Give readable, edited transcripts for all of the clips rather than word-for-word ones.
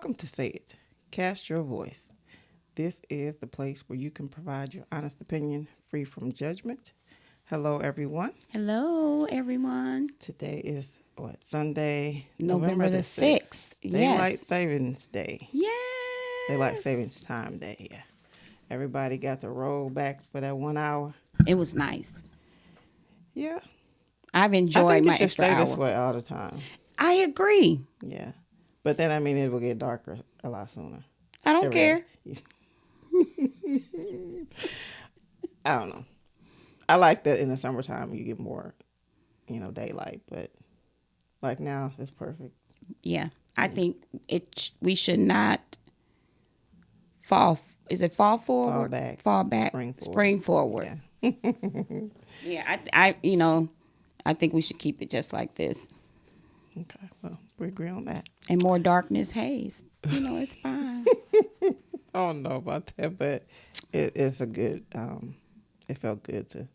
Welcome to Say It. Cast your voice. This is the place where you can provide your honest opinion free from judgment. Hello, everyone. Hello, everyone. Today is Sunday, November the 6th. Daylight Yes. Savings Day. Yes. Daylight Savings Time Day. Yeah. Everybody got to roll back for that 1 hour. It was nice. Yeah. I've I enjoyed think my it should extra stay hour. this way all the time. I agree. Yeah. But then, it will get darker a lot sooner. I don't care. I don't know. I like that in the summertime you get more, daylight. But like now, it's perfect. Yeah. I think we should not fall. Is it fall forward? Fall back. Spring forward. Yeah. Yeah. I think we should keep it just like this. Okay. Well, we agree on that. And more darkness, haze. It's fine. I don't know about that, but it's a good. It felt good to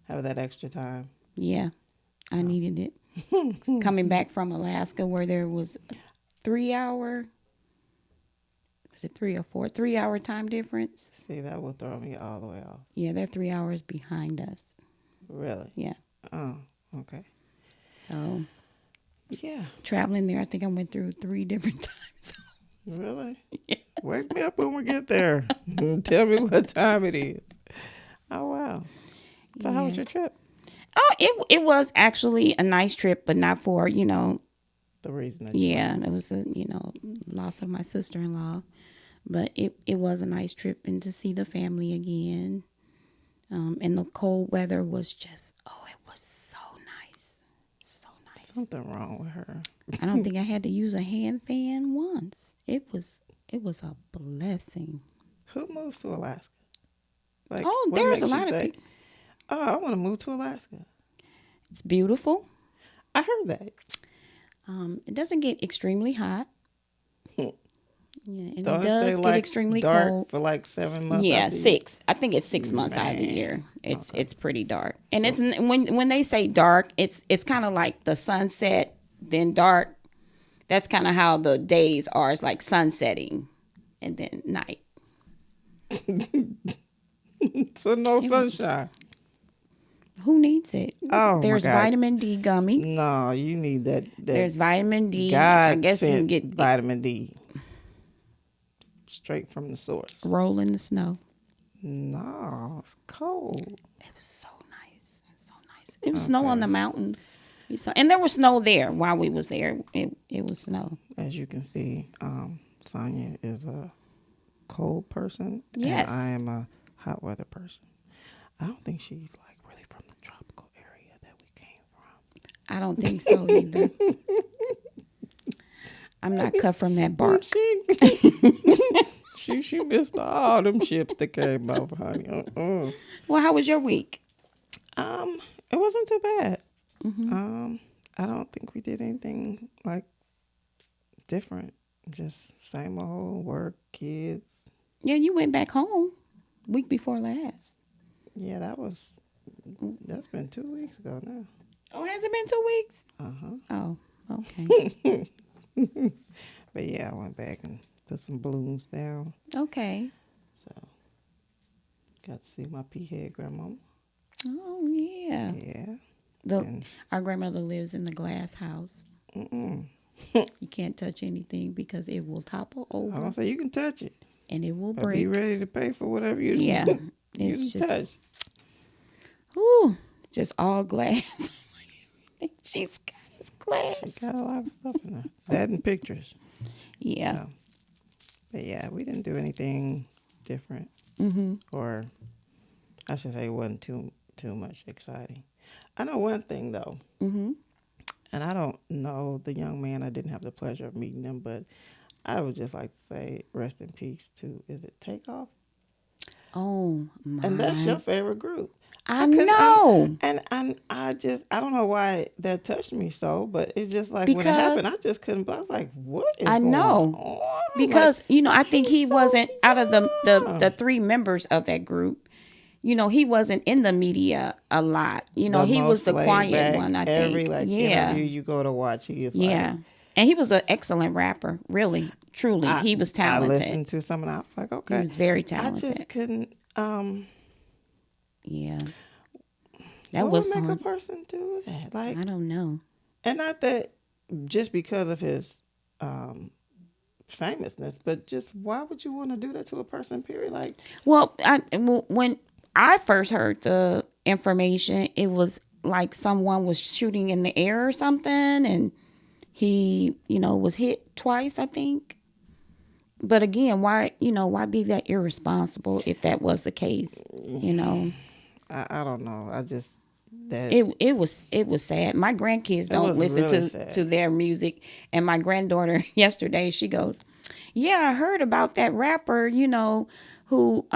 have that extra time. Yeah. I needed it. Coming back from Alaska where there was a 3 hour, was it 3 or 4? 3 hour time difference. See, that will throw me all the way off. Yeah, they're 3 hours behind us. Really? Yeah. Oh, okay. So, yeah. Traveling there, I think I went through 3 different times. Really? Yes. Wake me up when we get there. Tell me what time it is. Oh, wow. So how was your trip? Oh, it was actually a nice trip, but not for, The reason that you yeah, it was a, loss of my sister-in-law. But it was a nice trip and to see the family again. And the cold weather was just, it was so nice. So nice. Something wrong with her. I don't think I had to use a hand fan once. It was a blessing. Who moves to Alaska? There's a lot of people. Oh, I want to move to Alaska. It's beautiful. I heard that. It doesn't get extremely hot. Yeah, and Don't it does get extremely dark cold for 7 months. Yeah, 6. I think it's 6 months out of the year. It's pretty dark, and it's when they say dark, it's kind of like the sunset, then dark. That's kind of how the days are. It's like sunsetting, and then night. So no sunshine. Who needs it? Oh, there's my God. vitamin D gummies. No, you need that. There's vitamin D. God I guess you sent can get vitamin D straight from the source. Roll in the snow. No, it's cold. It was so nice. So nice. It was snow on the mountains. And there was snow there while we was there. It was snow. As you can see, Sonia is a cold person. Yes. And I am a hot weather person. I don't think she's really from the tropical area that we came from. I don't think so either. I'm not cut from that bark. She missed all them ships that came over, honey. Well, how was your week? It wasn't too bad. Mm-hmm. I don't think we did anything different. Just same old work, kids. Yeah, you went back home week before last. Yeah, that's been 2 weeks ago now. Oh, has it been 2 weeks? Uh-huh. Oh, okay. But yeah, I went back and put some balloons down. Okay. So, got to see my pea-head grandmama. Oh, yeah. Yeah. Our grandmother lives in the glass house. You can't touch anything because it will topple over. I was say you can touch it. And it will But break. be ready to pay for whatever you Yeah. you It's can touch. Ooh, just all glass. She's got his glass. She got a lot of stuff in there. That and pictures. Yeah. So, but yeah, we didn't do anything different. Mm-hmm. Or I should say it wasn't too much exciting. I know one thing though. Mm-hmm. And I don't know the young man. I didn't have the pleasure of meeting him, but I would just like to say rest in peace to, is it TakeOff? Oh, my. And that's your favorite group. I know. And I don't know why that touched me so, but it's just like when it happened, I just couldn't. I was like, what is going on? Because, I think he wasn't out of the 3 members of that group. He wasn't in the media a lot. He was the quiet one, I think. Every interview you go to watch, he is And he was an excellent rapper, really, truly. He was I talented. listened to some and I was like, okay. He was very I talented. just couldn't. Yeah. That What was would make a hard. person do that? Like, I don't know. and not that just because of his famousness, but just why would you want to do that to a person? Period. Like, Well, when I first heard the information, it was like someone was shooting in the air or something, and he, was hit twice, I think. But again, why be that irresponsible if that was the case? I don't know. I just that It was sad. My grandkids don't was listen really to sad. their music, and my granddaughter yesterday she goes, "Yeah, I heard about that rapper. Who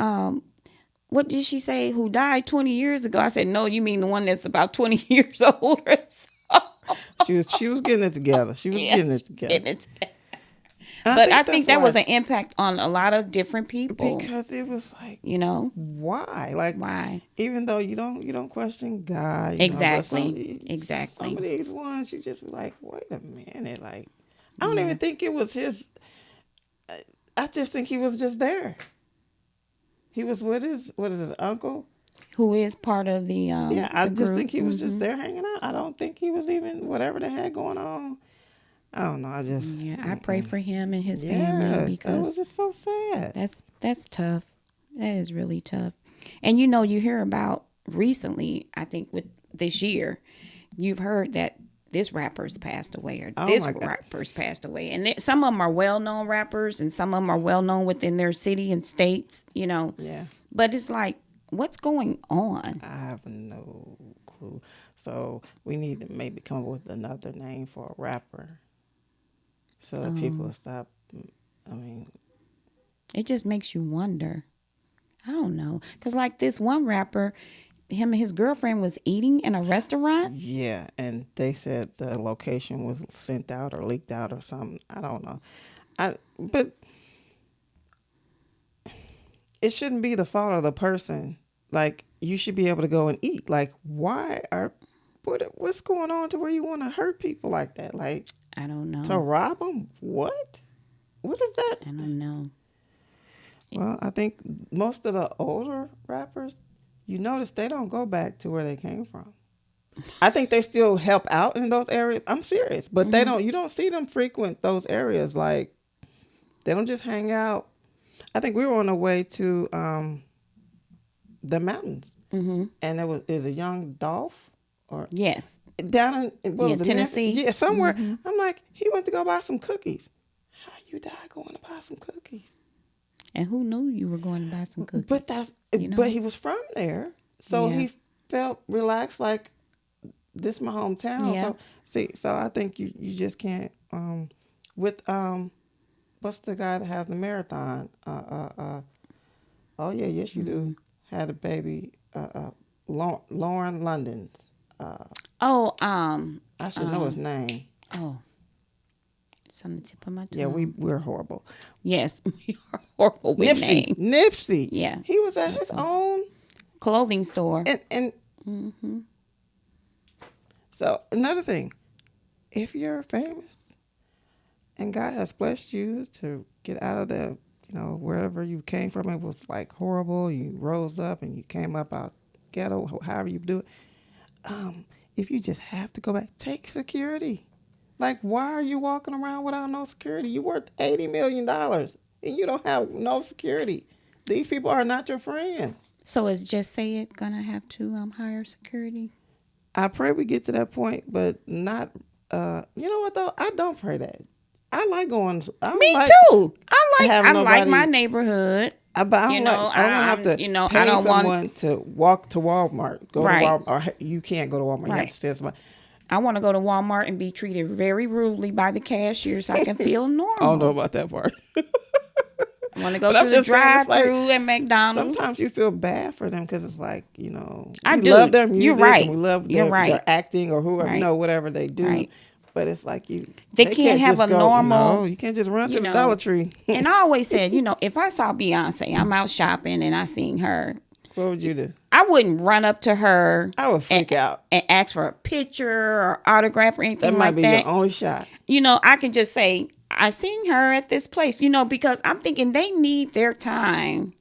what did she say? Who died 20 years ago?" I said, "No, you mean the one that's about 20 years older." She was getting it together. She was Yeah, getting it she's together. getting it. And But I that's think that was why, an impact on a lot of different people. because it was like, You know why? Like, why? even though you don't question God, but some Exactly. of these ones you just be like, wait a minute, like, I don't Yeah. even think it was his. I just think he was just there. He was with his uncle. Who is part of Yeah, I the just think group? he was just there hanging out. I don't think he was even whatever they had going on. I don't know. I just Yeah, I pray for him and his family yes, that was because just so sad. that's tough. That is really tough. And you hear about recently, I think with this year, you've heard that this rapper's passed away or Oh this my God. rapper's passed away. And some of them are well-known rappers and some of them are well-known within their city and states. Yeah, But it's like, what's going on? I have no clue. So we need to maybe come up with another name for a rapper, so that people will stop. I mean, It just makes you wonder. I don't know. Because like this one rapper, him and his girlfriend was eating in a restaurant. yeah, and they said the location was sent out or leaked out or something. I don't know. But it shouldn't be the fault of the person. Like, you should be able to go and eat. Like, what's going on to where you want to hurt people like that? Like, I don't know. to rob them? What is that? I don't know. Well, I think most of the older rappers, you notice they don't go back to where they came from. I think they still help out in those areas. I'm serious, but they don't. You don't see them frequent those areas. Like, they don't just hang out. I think we were on the way to the mountains, and is a young Dolph or Yes. down in what Yeah, was it, Tennessee. yeah, somewhere. I'm like, he went to go buy some cookies. How you die going to buy some cookies? And who knew you were going to buy some cookies? But know? he was from there, so Yeah. he felt relaxed. Like, this is my hometown. Yeah. So I think you just can't. With what's the guy that has the marathon? Oh yeah, yes you do. Had a baby. Lauren London's. Oh, I should know his name. oh, it's on the tip of my tongue. Yeah, we're horrible. Yes, we are horrible with names. Nipsey. Yeah. He was at his own Clothing store. and so another thing, if you're famous and God has blessed you to get out of the, wherever you came from, it was like horrible. You rose up and you came up out ghetto, however you do it. If you just have to go back, take security. Like, why are you walking around without no security? You're worth $80 million and you don't have no security. These people are not your friends. So is Just Say It gonna have to hire security? I pray we get to that point, but not. You know what though? I don't pray that. I like going. Me too. I like my neighborhood. But I don't I don't have to pay I don't someone want to walk to Walmart. Go Right. to Walmart, or you can't go to Walmart. You have Right. to send somebody. I want to go to Walmart and be treated very rudely by the cashier so I can feel normal. I don't know about that part. I want to go But I'm through the just saying, it's like, drive-through at McDonald's. Sometimes you feel bad for them because it's like, I we do. love their music. You're right. And we love You're their, right. their acting or whoever, Right. whatever they do. Right. But it's like They can't have just a normal- No, you can't just run to the Dollar Tree. And I always said, if I saw Beyonce, I'm out shopping and I seen her, What would you do? I wouldn't run up to her I would freak out. and ask for a picture or autograph or That anything might like be that. your only shot. I can just say, I seen her at this place, because I'm thinking they need their time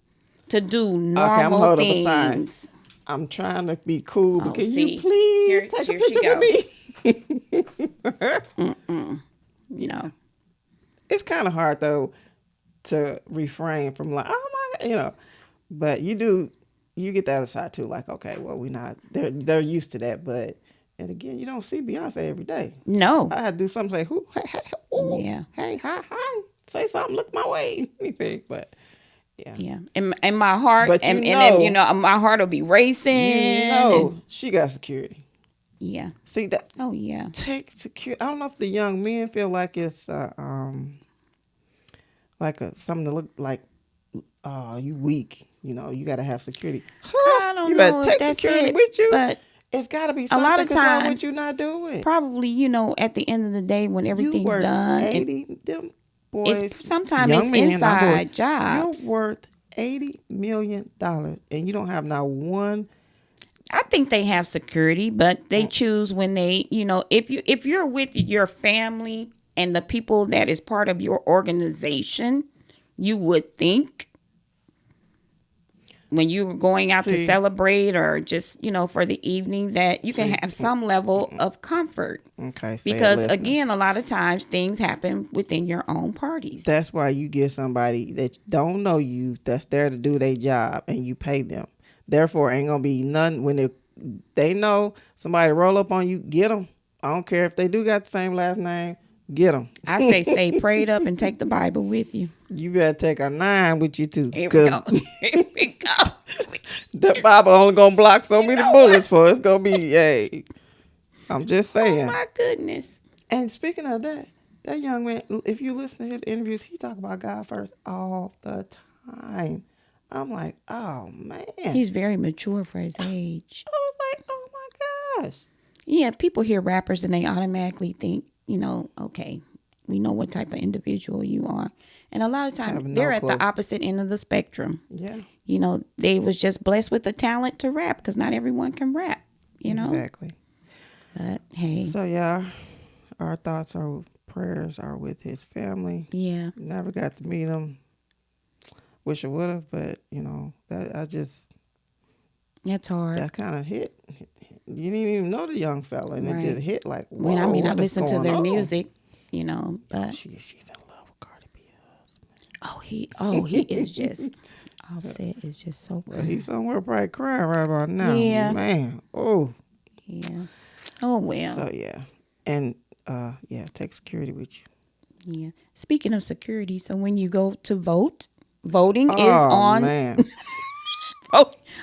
to do Okay, I'm normal hold up a sign. things. I'm trying to be cool, but Oh, can see, you please take a here she picture with me? No. It's kind of hard though to refrain from like, oh my God, but you get the other side too. Like, okay, well, we not, they're used to that, but, and again, you don't see Beyonce every day. No. I had to do something, say, who, hey, ooh, Yeah. hey, hi, say something, look my way, anything, but yeah. Yeah. And my heart, But and then, my heart will be racing. She got security. Yeah. See that? Oh, yeah. Take security. I don't know if the young men feel like it's something to look like. You weak. You got to have security. I don't You know better if take that's security it, with you. but It's got to be a lot something of because why would times, you not do it? probably, at the end of the day, when You everything's worth done, 80. Them boys, sometimes young it's men, not boys. inside jobs. You're worth $80 million, and you don't have not one. I think they have security, but they choose when they, if you're with your family and the people that is part of your organization, you would think when you're going out to celebrate or just, for the evening that you can have some level of comfort. Okay, because again, a lot of times things happen within your own parties. That's why you get somebody that don't know you, that's there to do their job, and you pay them. Therefore, ain't gonna be none when they know somebody roll up on you. Get them. I don't care if they do got the same last name. Get them. I say stay prayed up and take the Bible with you. You better take a 9 with you too. Here we go. Here we go. The Bible only gonna block so many bullets for it's gonna be. Hey, I'm just saying. Oh my goodness. And speaking of that young man, if you listen to his interviews, he talk about God first all the time. I'm like, oh man, He's very mature for his age. I was like, oh my gosh. Yeah, people hear rappers and they automatically think, okay, we know what type of individual you are. And a lot of times they're at the opposite end of the spectrum. Yeah. They was just blessed with the talent to rap because not everyone can rap, Exactly. But hey. So yeah, our thoughts are prayers are with his family. Yeah. Never got to meet him. Wish I would have, but that's hard. That kind of hit. You didn't even know the young fella, and it just hit like. Whoa, I listened to their music, but she's in love with Cardi B. He is just. Offset is just so. Well, he's somewhere probably crying right about now. Yeah, man. Oh. Yeah. Oh well. So yeah, and take security with you. Yeah. Speaking of security, so when you go to vote, voting is on. Man.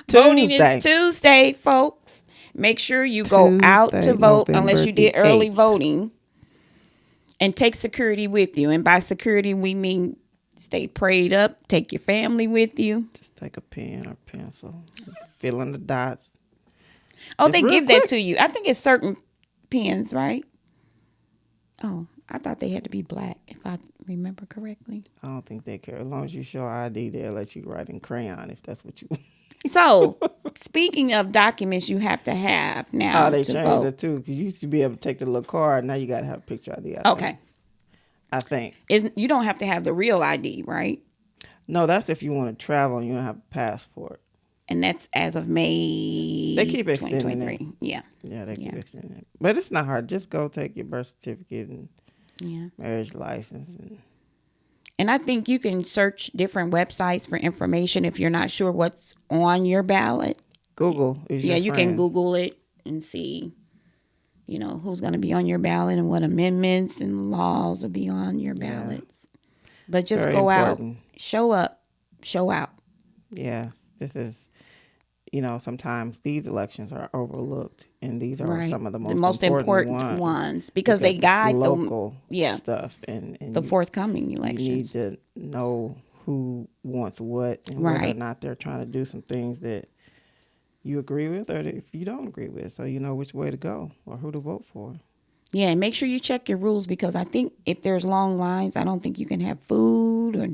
Voting is Tuesday, folks. Make sure you go out to vote unless you did early voting, and take security with you. And by security, we mean stay prayed up. Take your family with you. Just take a pen or pencil, fill in the dots. Oh, they give that to you. I think it's certain pens, right? Oh, I thought they had to be black, if I remember correctly. I don't think they care. As long as you show ID, they'll let you write in crayon if that's what you want. So, speaking of documents you have to have now. Oh, they changed it too. Because you used to be able to take the little card. Now you got to have a picture ID. I think. You don't have to have the real ID, right? No, that's if you want to travel and you don't have a passport. And that's as of May. They keep extending 2023. it. Yeah. Yeah, they keep extending it. But it's not hard. Just go take your birth certificate and marriage license. And I think you can search different websites for information if you're not sure what's on your ballot. Google is your friend. You can Google it and see, who's going to be on your ballot and what amendments and laws will be on your ballots. But just Very go important. out, show up, show out. Yes, this is, sometimes these elections are overlooked, and these are some of the most important ones because they guide local the stuff and the forthcoming elections. You need to know who wants what and whether or not they're trying to do some things that you agree with or if you don't agree with, so you know which way to go or who to vote for. Yeah, and make sure you check your rules because I think if there's long lines, I don't think you can have food or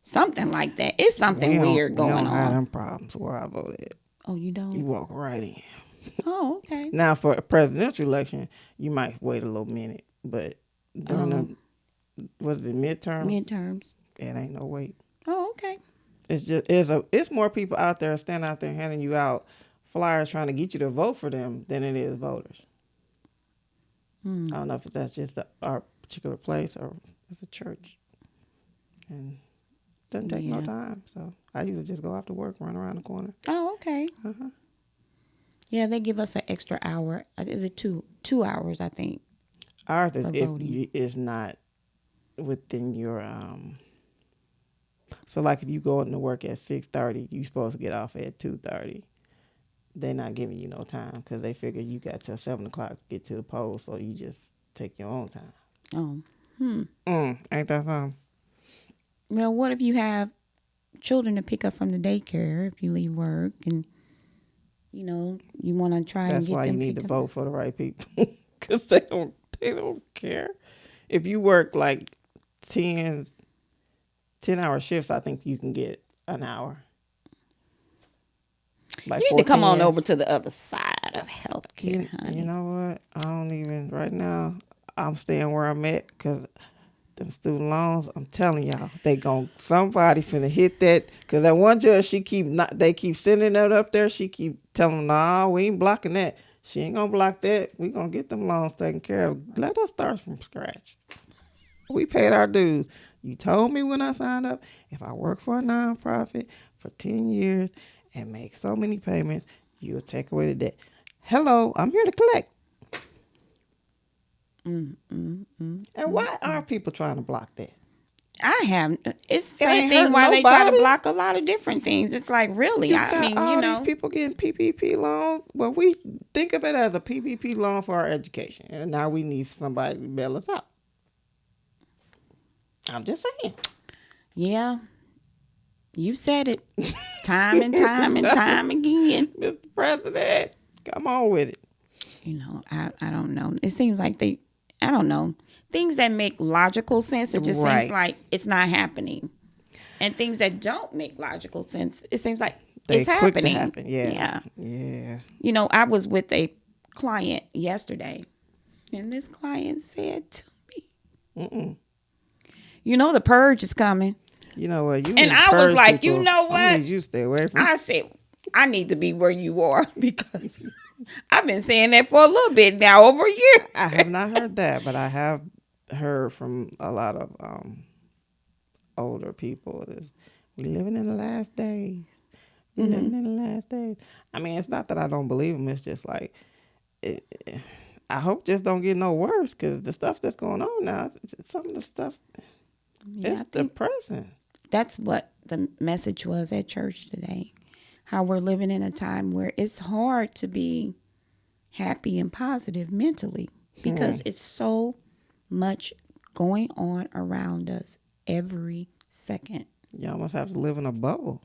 Something like that. It's something weird We going don't have on. them problems where I voted. Oh, you You don't? walk right in. Oh, okay. Now for a presidential election, you might wait a little minute, but during Oh, was it midterm? midterms. It ain't no wait. Oh, okay. It's more people out there standing out there handing you out flyers trying to get you to vote for them than it is voters. Hmm. I don't know if that's just our particular place or it's a church, and it doesn't take no Yeah. time. So I usually just go after work, run around the corner. Oh, okay. Uh-huh. Yeah, they give us an extra hour. Is it 2 hours? I think Ours is for if voting. you, is not within your So like if you go into work at 6:30, you supposed to get off at 2:30. They're not giving you no time because they figure you got till 7 o'clock to get to the poll, so you just take your own time. Oh. Ain't that something? Well, what if you have children to pick up from the daycare if you leave work and you want to try and That's get why you them need to picked up? vote for the right people because they don't care. If you work like 10 hour shifts, I think you can get an hour. Like You need to come on 14s. over to the other side of healthcare, honey. You know what? I don't even right now. I'm staying where I'm at because them student loans. I'm telling y'all, somebody finna hit that because that one judge they keep sending it up there. She keep telling them, nah, we ain't blocking that. She ain't gonna block that. We gonna get them loans taken care of. Let us start from scratch. We paid our dues. You told me when I signed up, if I work for a nonprofit for 10 years and make so many payments, you'll take away the debt. Hello, I'm here to collect. And why are people trying to block that? It's the It same ain't thing hurting why they try to nobody. block a lot of different things. It's like, really, You I got mean, all these people getting PPP loans. Well, we think of it as a PPP loan for our education. And now we need somebody to bail us out. I'm just saying. yeah, you said it time and time and time again. Mr. President, come on with it. I don't know. It seems like I don't know. Things that make logical sense, it just seems Right. like it's not happening. And things that don't make logical sense, it seems like They it's quick to happening. happen. Yeah. Yeah. I was with a client yesterday, and this client said to me, the purge is coming. You know what? And I was like, you know what? I need you to stay away from. I said, I need to be where you are because I've been saying that for a little bit now, over a year. I have not heard that, but I have heard from a lot of older people. We living in the last days. We living in the last days. I mean, it's not that I don't believe them. It's just like, I hope just don't get no worse because the stuff that's going on now, some of the stuff, it's depressing. That's what the message was at church today. How we're living in a time where it's hard to be happy and positive mentally because it's so much going on around us every second. You almost have to live in a bubble.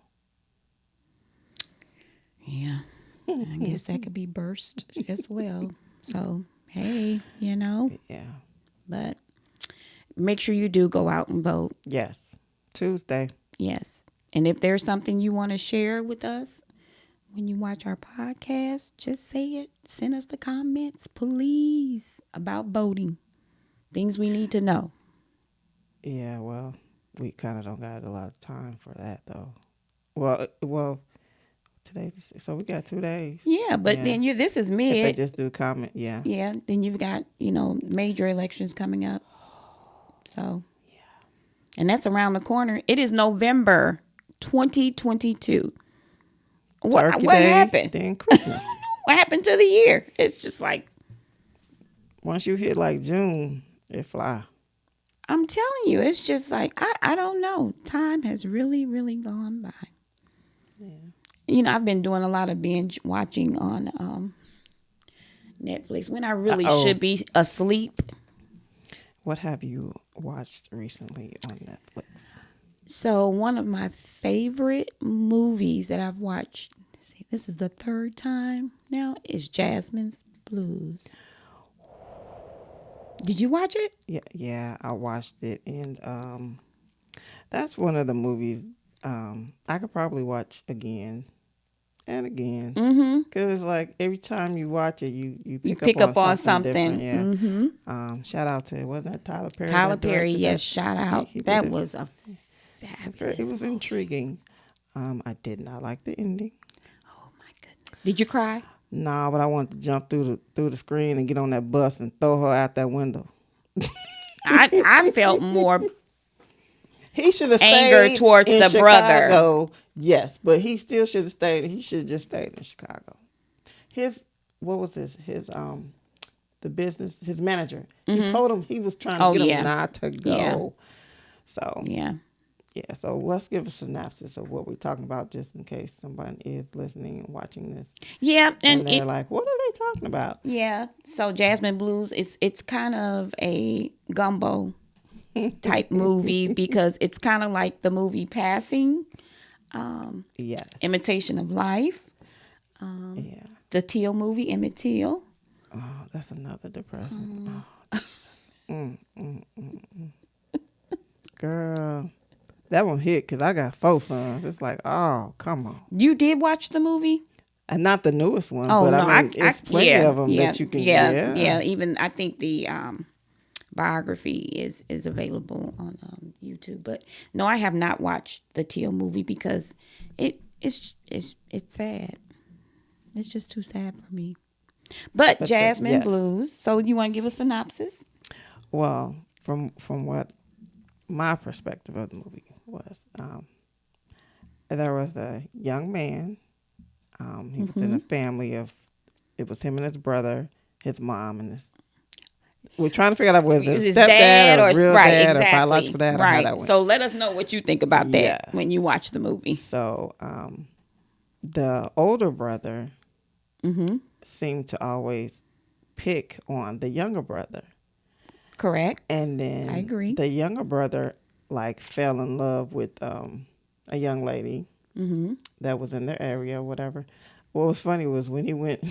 Yeah, I guess that could be burst as well. So, hey, Yeah. but make sure you do go out and vote. Yes. Tuesday. Yes. And if there's something you want to share with us when you watch our podcast, just say it. Send us the comments, please, about voting. Things we need to know. Yeah, well, we kind of don't got a lot of time for that, though. Well, today's so we got 2 days. Yeah, but then this is If they mid. just do comment, yeah. Yeah, then you've got, major elections coming up. So, and that's around the corner. It is November 2022. What Turkey Day, happened? then Christmas. What happened to the year? It's just like, Once you hit like June, it fly. I'm telling you, it's just like, I don't know. Time has really, really gone by. Yeah. I've been doing a lot of binge watching on Netflix when I really should be asleep. What have you watched recently on Netflix? So one of my favorite movies that I've watched, this is the third time now, is Jasmine's Blues. Did you watch it? Yeah, I watched it, and That's one of the movies I could probably watch again and again. Mm-hmm. Cause it's like every time you watch it, you You pick up pick on up on something different. something. Yeah. Mm-hmm. Shout out to wasn't that Tyler Perry Tyler that Perry, directed yes, that? shout He out. he did That it. was a It fabulous was movie. intriguing. I did not like the ending. Oh my goodness. Did you cry? Nah, but I wanted to jump through the screen and get on that bus and throw her out that window. I felt more He should have anger stayed towards in the brother. Chicago. Yes, but he still should have stayed. He should have just stayed in Chicago. His what was his the business his manager. He told him he was trying to Oh get him yeah. not to Yeah. go. So Yeah. yeah, so let's give a synopsis of what we're talking about, just in case somebody is listening and watching this, Yeah. And and they're it like, "What are they talking about?" yeah. So Jasmine Blues it's kind of a gumbo type movie because it's kind of like the movie Passing, Yes. Imitation of Life, Yeah. the Teal movie, Emmett Till. Oh, that's another depressing. Oh, Jesus. Girl, that one hit because I got 4 sons. It's like, oh, come on. You did watch the movie? And not the newest one, Oh but no, I mean, it's plenty yeah, of them yeah, that you can. yeah, Yeah. yeah. Even I think the biography is available on YouTube. But no, I have not watched the Teal movie because it's sad. It's just too sad for me. But Jasmine yes. Blues. So you want to give a synopsis? Well, from what my perspective of the movie was, there was a young man. He was in a family of, it was him and his brother, his mom, and his. We're trying to figure out whether Is it's his stepdad dad or or real right? dad or Exactly. biological dad or how that Right. went. So let us know what you think about that Yes. when you watch the movie. So the older brother seemed to always pick on the younger brother. Correct. And then I agree. the younger brother like fell in love with a young lady that was in their area or whatever. What was funny was when he went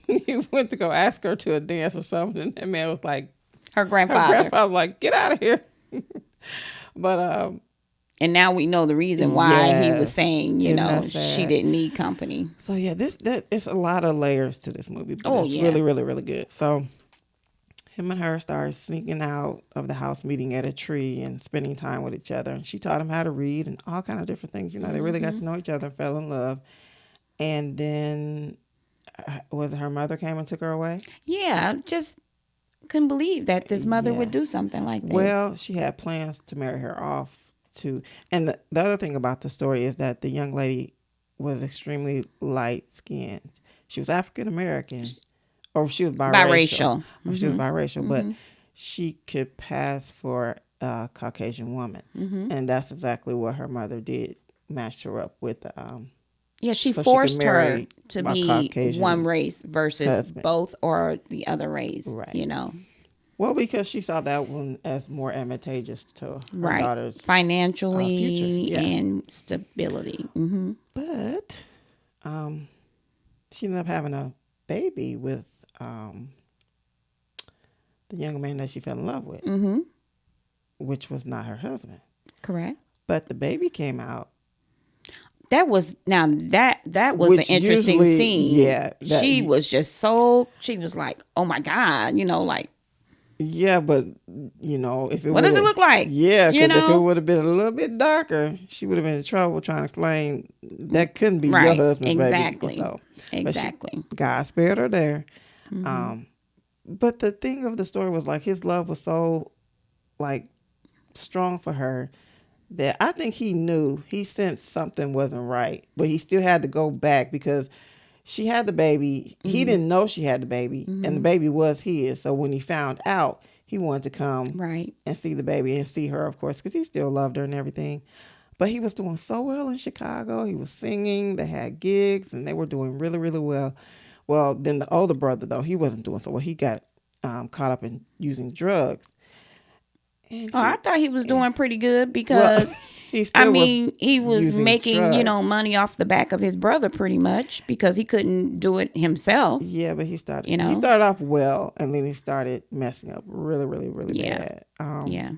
he went to go ask her to a dance or something, and that man was like, Her her grandfather. grandfather was like, get out of here. But And now we know the reason why he was yes, saying, isn't that she sad? didn't need company. So yeah, that it's a lot of layers to this movie, but Oh, it's yeah. really, really, really good. So him and her started sneaking out of the house, meeting at a tree and spending time with each other. And she taught him how to read and all kind of different things. They really got to know each other, fell in love. And then was it her mother came and took her away? Yeah, just couldn't believe that this mother Yeah. would do something like this. Well, she had plans to marry her off to. And the other thing about the story is that the young lady was extremely light skinned. She was African American, or she was biracial. Or she was biracial, but she could pass for a Caucasian woman, and that's exactly what her mother did. Matched her up with. Yeah, she so forced she could her marry to my be Caucasian one race versus husband. both or the other race. Right. Well, because she saw that one as more advantageous to her Right. daughter's Financially future. Yes. and stability. But she ended up having a baby with the young man that she fell in love with, which was not her husband. Correct. But the baby came out. That was that was Which an interesting usually- scene. yeah, that- she was she was like, oh my God, like Yeah, but if it what does it look like? Yeah, You because if it know? would have been a little bit darker, she would have been in trouble trying to explain that couldn't be your Right. husband's Exactly. baby. So, Exactly. God spared her there. But the thing of the story was like his love was so like strong for her that I think he sensed something wasn't right, but he still had to go back because she had the baby. He didn't know she had the baby, and the baby was his. So when he found out, he wanted to come Right. and see the baby and see her, of course, because he still loved her and everything. But he was doing so well in Chicago. He was singing. They had gigs, and they were doing really, really well. Well, then the older brother, though, he wasn't doing so well. He got caught up in using drugs. And Oh, I thought he was doing pretty good because he still he was using making, drugs. money off the back of his brother pretty much because he couldn't do it himself. Yeah, but he started. You know? He started off well, and then he started messing up really, really, really Yeah. bad. Yeah.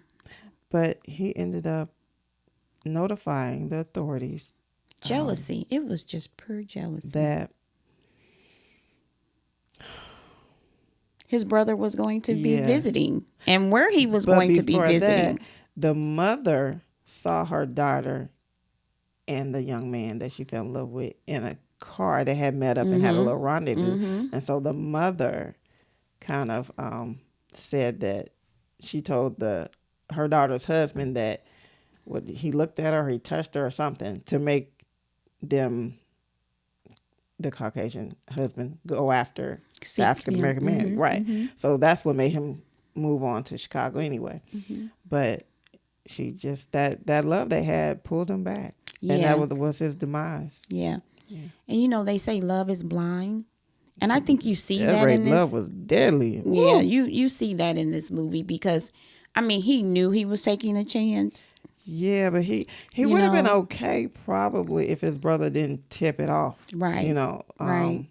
But he ended up notifying the authorities Jealousy. It was just pure jealousy. that His brother was going to be yes, visiting, and where he was but going to be before that, visiting. the mother saw her daughter and the young man that she fell in love with in a car. They had met up and had a little rendezvous, and so the mother kind of said that she told her daughter's husband that he looked at her, he touched her or something to make them, the Caucasian husband, go after the African American man, right? So that's what made him move on to Chicago anyway. But she just that love they had pulled him back, and that was his demise. Yeah. And they say love is blind, and I think you see that in this. Love was deadly. Yeah, Woo. you see that in this movie because, I mean, he knew he was taking a chance. Yeah, but he would have been okay probably if his brother didn't tip it off. Right. Right.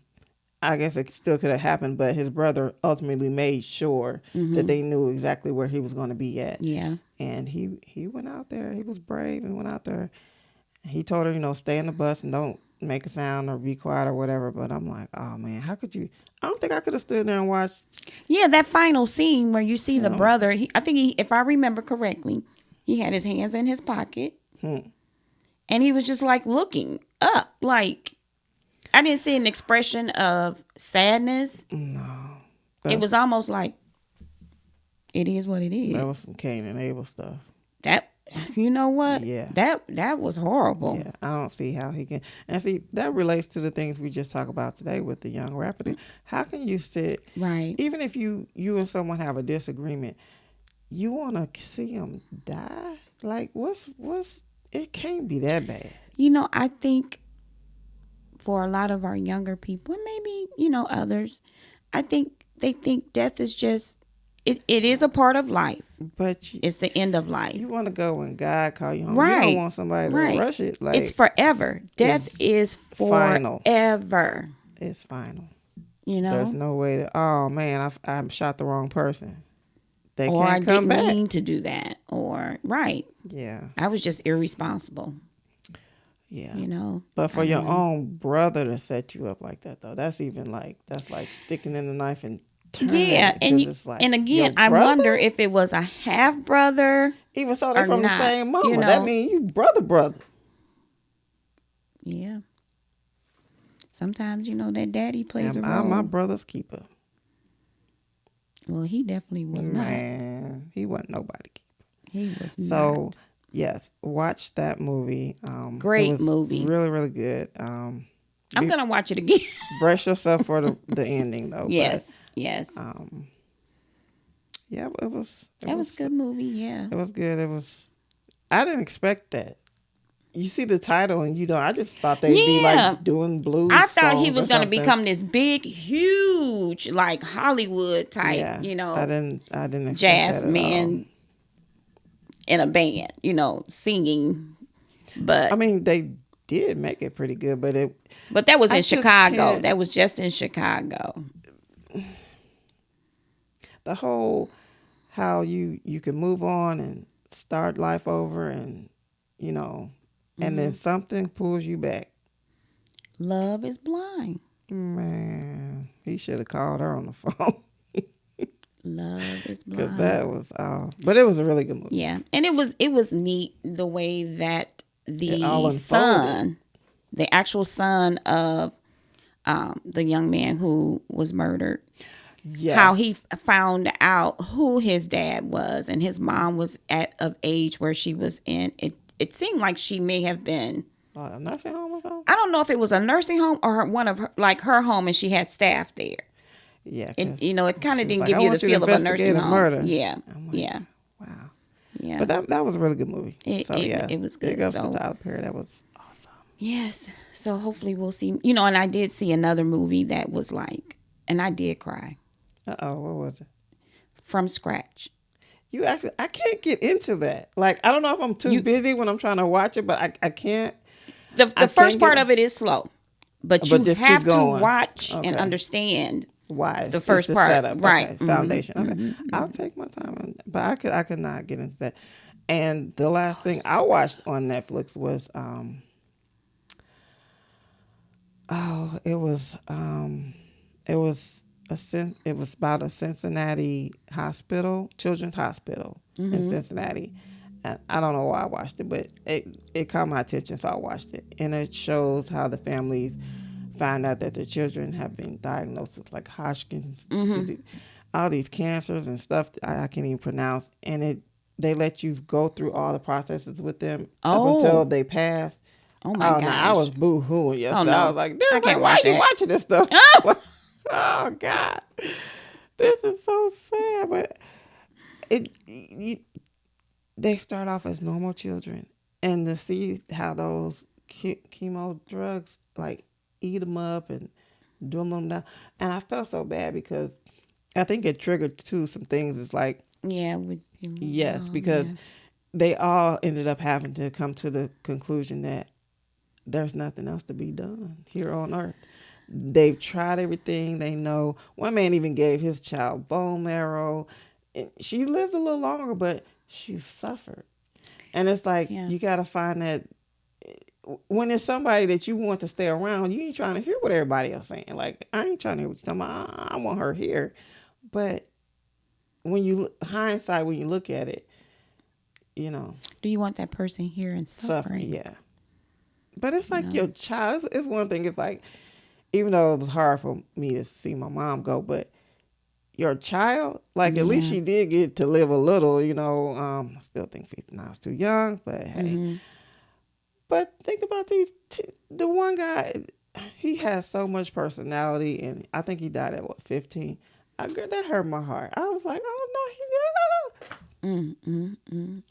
I guess it still could have happened, but his brother ultimately made sure that they knew exactly where he was going to be at. Yeah. And he went out there. He was brave and went out there. He told her, stay in the bus and don't make a sound or be quiet or whatever. But I'm like, oh man, how could you? I don't think I could have stood there and watched. Yeah, that final scene where you see the brother. I think if I remember correctly, he had his hands in his pocket, and he was just like looking up. Like, I didn't see an expression of sadness. No, it was almost like it is what it is. That was some Cain and Abel stuff. That, you know what? Yeah. That was horrible. Yeah, I don't see how he can. And see, that relates to the things we just talked about today with the young rapper. How can you sit, right? Even if you and someone have a disagreement, you want to see them die? Like, what's it can't be that bad. I think for a lot of our younger people, and maybe, others, I think they think death is just, it is a part of life. But it's the end of life. You want to go when God call you home. Right. You don't want somebody to rush it. Like, it's forever. Death is forever. Final. It's final. There's no way to, oh man, I shot the wrong person. They can't come back. Or I didn't mean to do that. Or, right. Yeah. I was just irresponsible. Yeah. But for your own brother to set you up like that, though, that's like sticking in the knife and turning. Yeah. And again, I wonder if it was a half brother. Even so, they're from the same mama. That means you brother. Yeah. Sometimes, that daddy plays a role. I'm my brother's keeper. Well, he definitely was not. Man, he wasn't nobody keeper. He was not. So, yes, watch that movie. Great movie. Really, really good. I'm going to watch it again. Brace yourself for the ending, though. Yes, but, yes. Yeah, it was a good movie, yeah. It was good. I didn't expect that. You see the title and I just thought they'd be like doing blues. I thought he was going to become this big, huge, like Hollywood type, I didn't expect jazz that man in a band, singing. But I mean, they did make it pretty good, but that was in Chicago. That was just in Chicago. The whole how you can move on and start life over and and then something pulls you back. Love is blind. Man, he should have called her on the phone. Love is blind. Because that was, but it was a really good movie. Yeah, and it was neat the way that the son, the actual son of the young man who was murdered, how he found out who his dad was, and his mom was of age where she was in it. It seemed like she may have been a nursing home or something. I don't know if it was a nursing home or one of her home, and she had staff there. Yeah, it kind of didn't give you the feel of a nursing home. Murder. Yeah, like, yeah. Wow. Yeah. But that was a really good movie. It was good. Big ups to Tyler Perry. That was awesome. Yes. So hopefully we'll see. And I did see another movie that was like, and I did cry. What was it? From Scratch. I can't get into that. Like, I don't know if I'm too busy when I'm trying to watch it, but I can't. The first part of it is slow, but you have to watch and understand why the first part, setup, right? Okay, foundation. Okay, I'll take my time, but I could not get into that. And the last thing I watched on Netflix was oh, it was it was about a Cincinnati hospital, children's hospital in Cincinnati. And I don't know why I watched it, but it caught my attention, so I watched it. And it shows how the families find out that their children have been diagnosed with like Hodgkin's disease, all these cancers and stuff I can't even pronounce. And they let you go through all the processes with them up until they pass. Oh my Oh no, I was gosh. boo-hooing yesterday. Oh no. I was like, I "There's like, can't why watch are you that. watching this stuff?" Oh God, this is so sad. But they start off as normal children, and to see how those chemo drugs like eat them up and dwindle them down, and I felt so bad because I think it triggered too some things. It's like Yeah, with yes, because they all ended up having to come to the conclusion that there's nothing else to be done here on earth. They've tried everything they know. One man even gave his child bone marrow. And she lived a little longer, but she suffered. And it's like yeah. you got to find that when it's somebody that you want to stay around, you ain't trying to hear what everybody else saying. Like I ain't trying to hear what you're talking about. I want her here, but when you hindsight, when you look at it, you know, Do you want that person here and suffering? yeah. But it's like your child. It's one thing. It's like, even though it was hard for me to see my mom go, but your child, like at least she did get to live a little, you know. I still think 59 is too young, but hey. But think about the one guy, he has so much personality, and I think he died at what, 15? That hurt my heart. I was like, oh no,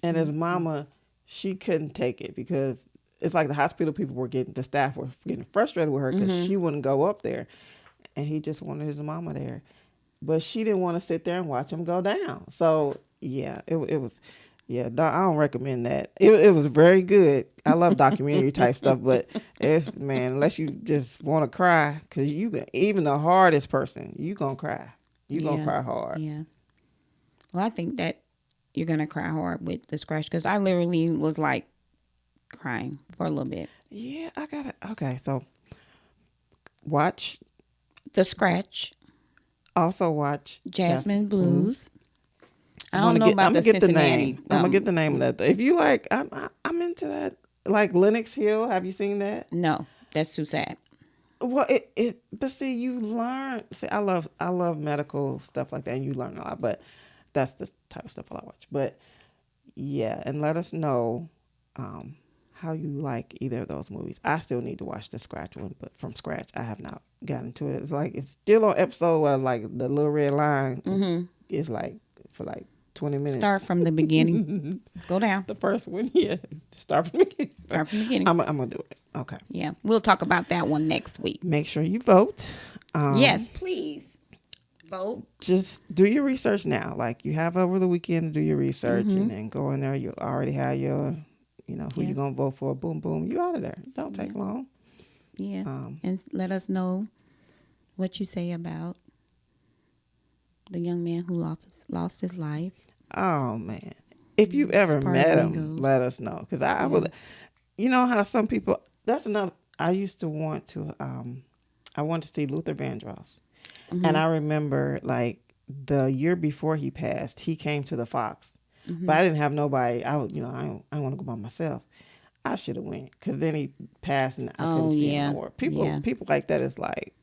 and his mama, she couldn't take it because it's like the hospital people the staff were getting frustrated with her because she wouldn't go up there, and he just wanted his mama there, but she didn't want to sit there and watch him go down. So yeah, it was, yeah. I don't recommend that. It was very good. I love documentary type stuff, but it's man, unless you just want to cry, because even the hardest person, you gonna cry. You gonna cry hard. Yeah. Well, I think that you're gonna cry hard with the scratch because I literally was like crying for a little bit. Yeah, I got it. Okay, so watch. The Scratch, Also watch Jasmine Blues. I I'm don't know about the get the Cincinnati. name. I'm gonna get the name of that. If you like, I'm into that. Like Lenox Hill. Have you seen that? No, that's too sad. Well, but see, you learn. See, I love medical stuff like that, and you learn a lot. But that's the type of stuff I watch. But yeah, and let us know how you like either of those movies. I still need to watch the Scratch one, but from scratch, I have not gotten to it. It's like it's still on episode where like the little red line is like for like 20 minutes. Start from the beginning. Go down. The first one, yeah. Start from the beginning. Start from the beginning. I'm gonna do it. Okay. Yeah, we'll talk about that one next week. Make sure you vote. Yes, please vote. Just do your research now. Like you have over the weekend to do your research, and then go in there. You already have your, who you gonna vote for. Boom, boom. You out of there. Don't take long. Yeah, and let us know what you say about the young man who lost his life. Oh man, if you ever met him, Legos. let us know. Because I would, how some people. That's another. I used to want to. I wanted to see Luther Vandross, and I remember like the year before he passed, he came to the Fox, but I didn't have nobody. I was, I want to go by myself. I should have went because then he passed and I couldn't see him more. People like that is like.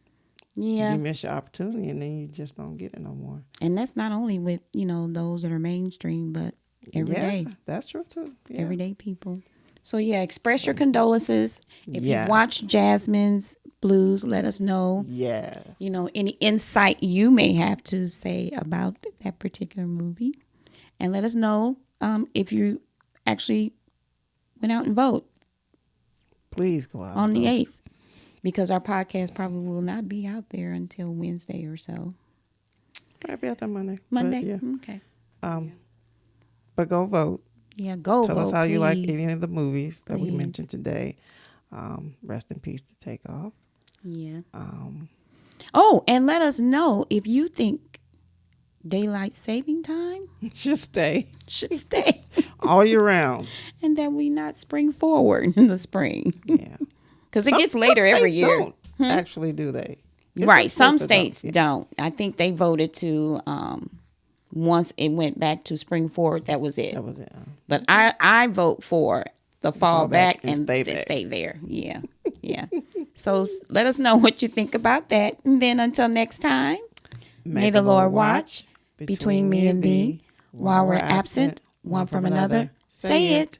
Yeah. You miss your opportunity and then you just don't get it no more. And that's not only with, those that are mainstream, but every day. That's true too. Yeah. Everyday people. So yeah, express your condolences. If you watch Jasmine's Blues, let us know. Yes. Any insight you may have to say about that particular movie. And let us know if you actually went out and vote. Please go out. On the 8th. Because our podcast probably will not be out there until Wednesday or so. Might be out there Monday. Monday? But yeah. Okay. But go vote. Yeah, go Tell vote, us how please. you like any of the movies that we mentioned today. Rest in peace to TakeOff. Yeah. And let us know if you think daylight saving time should stay. should stay. all year round. And that we not spring forward in the spring. Yeah. Because it gets later some every states year. don't actually, do they? It's Right. Some that don't. states Yeah. don't. I think they voted to once it went back to spring forward, that was it. That was it. But I vote for the fall back and stay back. stay there. Yeah. Yeah. So let us know what you think about that. And then until next time, may the Lord watch between me and thee while we're absent one from another. Say it.